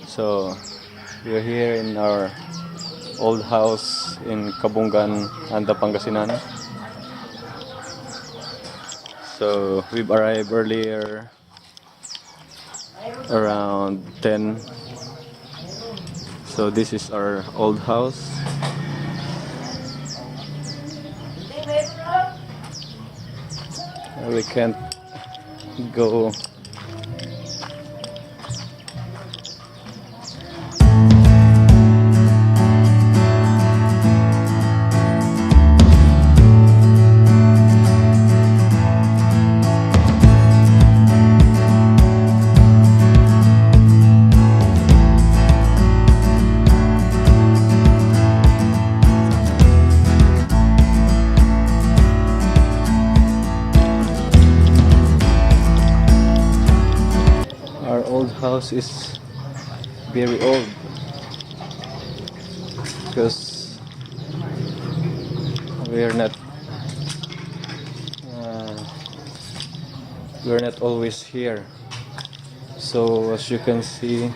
So we're here in our old house in Cabungan Anda Pangasinan. So we've arrived earlier around 10. So this is our old house. We can't go. Our old house is very old because we're not always here. So as you can see,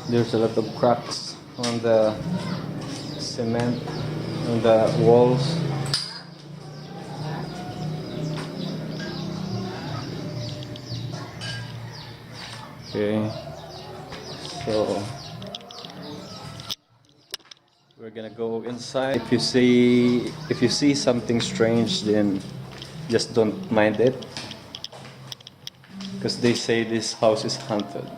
there's a lot of cracks on the cement, on the walls. Okay, so we're gonna go inside. If you see something strange, then just don't mind it, because they say this house is haunted.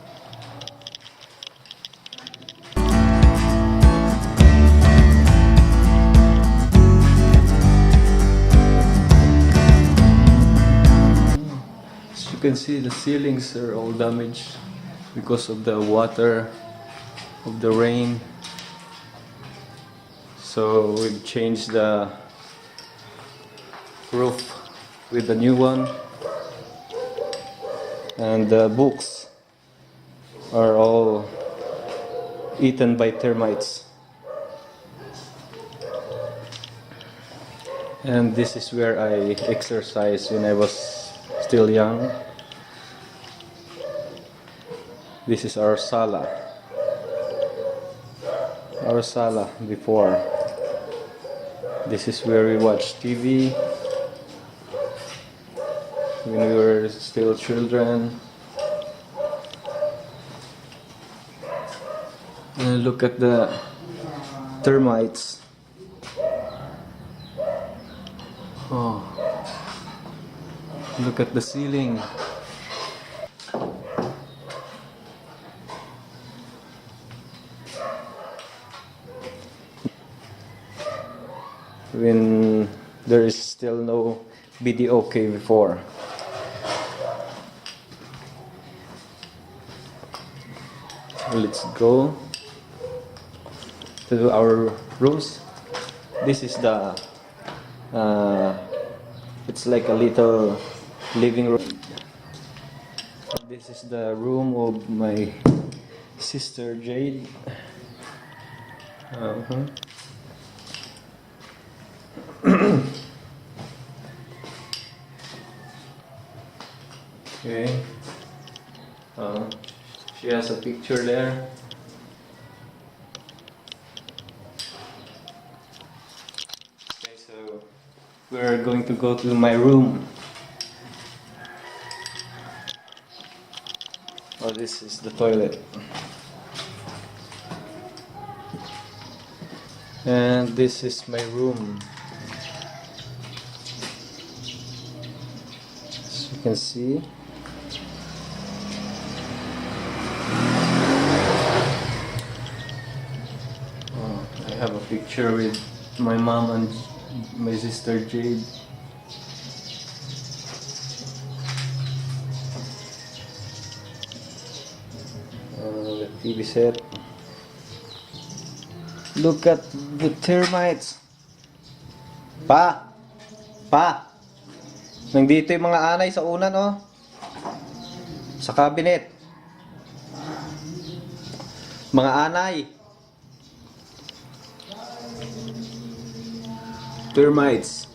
As you can see, the ceilings are all damaged because of the water of the rain. So we've changed the roof with the new one, and the books are all eaten by termites. And this is where I exercised when I was still young. This is our sala. Our sala before. This is where we watch TV when we were still children. And look at the termites. Oh, look at the ceiling. When there is still no BDOK before. Let's go to our rooms. This is the it's like a little living room. This is the room of my sister Jade. Okay. She has a picture there. Okay, so we're going to go to my room. Oh, this is the toilet. And this is my room. As you can see. I have a picture with my mom and my sister Jade. The TV set. Look at the termites. Pa! Nandito yung mga anay sa unan, oh. Sa cabinet. Mga anay. Termites.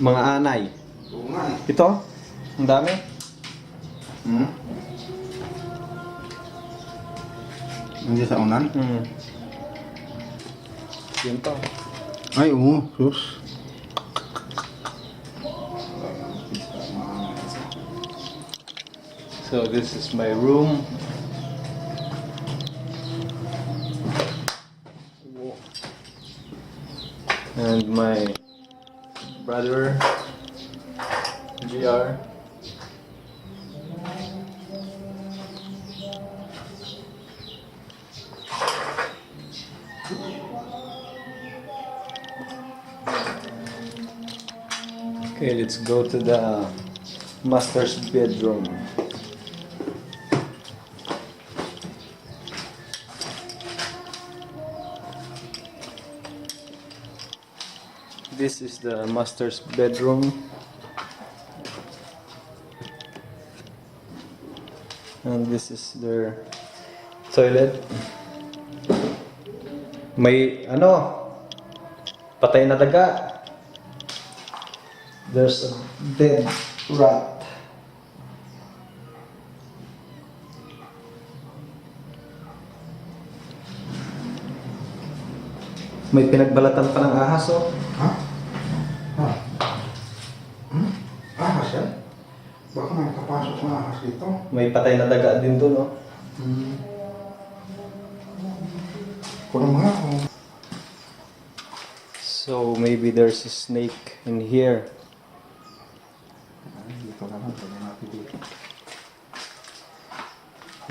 Mga anay. Ito, ang dami. Hmm? Hindi sa unan? Yun pa. Ay, oo. Sus. So this is my room. And my brother, GR. Okay, let's go to the master's bedroom. This is the master's bedroom. And this is their toilet. May patay na daga. There's a dead rat. May pinagbalatan pa ng ahas, oh. Ha? Ha? Ahas yan? Baka may kapasok na ahas dito. May patay na daga din doon, oh. Kurang nga ako. So maybe there's a snake in here. Dito na lang. Pwede natin dito.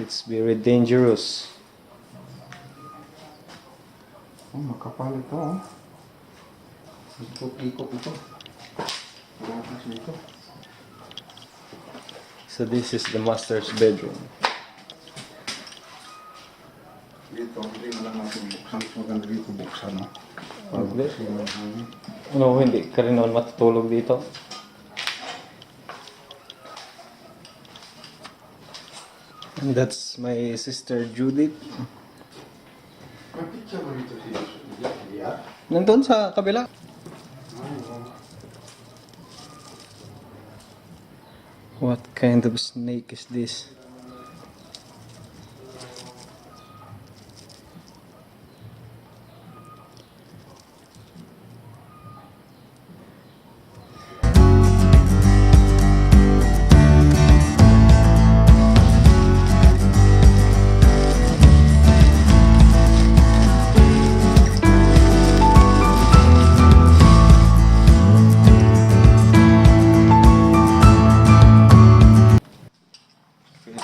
It's very dangerous. Oh, makapal ito, oh. Ikot-ikot ito. Pagkakas dito. So this is the master's bedroom. Dito, hindi na lang natin buksan. Mas maganda dito buksan, no? Hindi. Kasi yung hangin. Ano, hindi ka rin naman matutulog dito. And that's my sister Judith. May picture ba dito siya? Yeah. Nandun sa kabila. What kind of snake is this?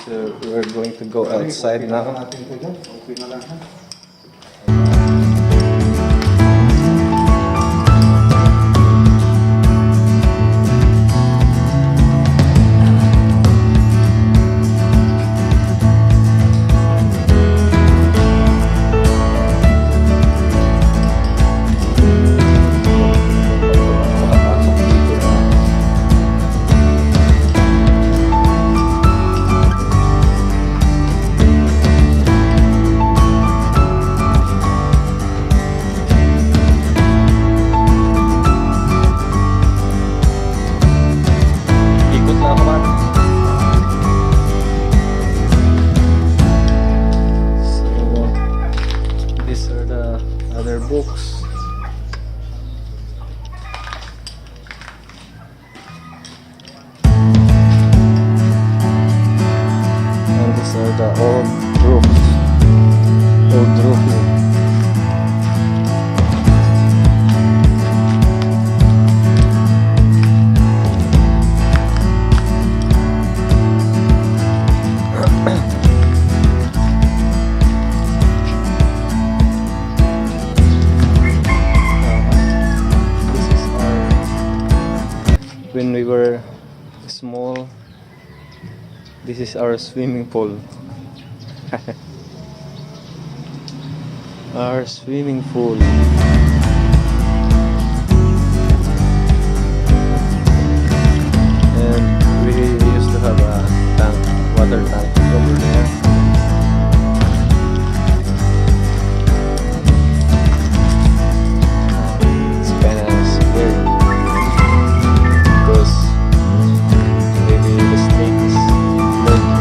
So we're going to go outside now. Natin ito dyan. Okay na lang, ha? Ikot na ako, man. So these are the other books. And these are the old roofs. Old roofing. This is our, when we were small, this is our swimming pool. Our swimming pool. And we used to have a tank, water tank over there. It's kind of scary because maybe the snake is lurking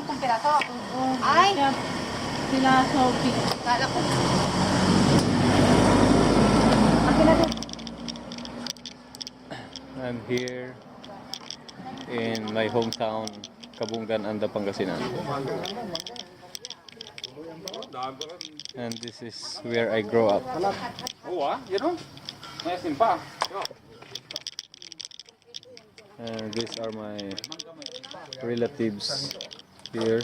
10 piraso. Ay! Sila Sophie. Kala ko. I'm here in my hometown, Cabungan Anda Pangasinan. And this is where I grew up. And these are my relatives here.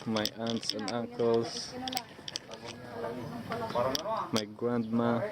My aunts and uncles. My grandma.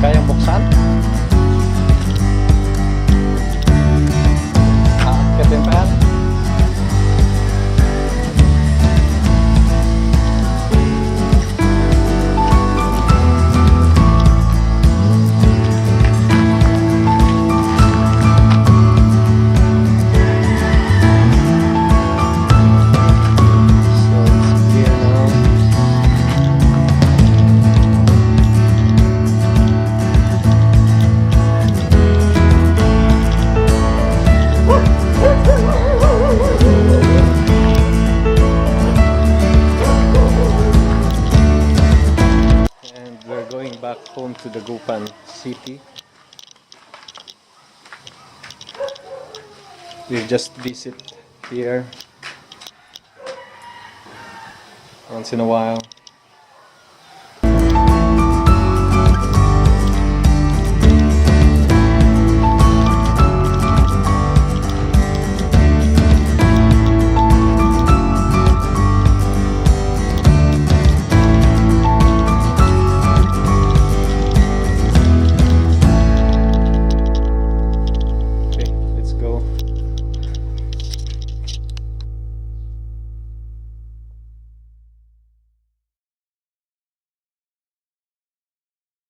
Kayang buksan? Akyatin pa yan? So it's here now. And we're going back home to the Gupan city. We just visit here once in a while.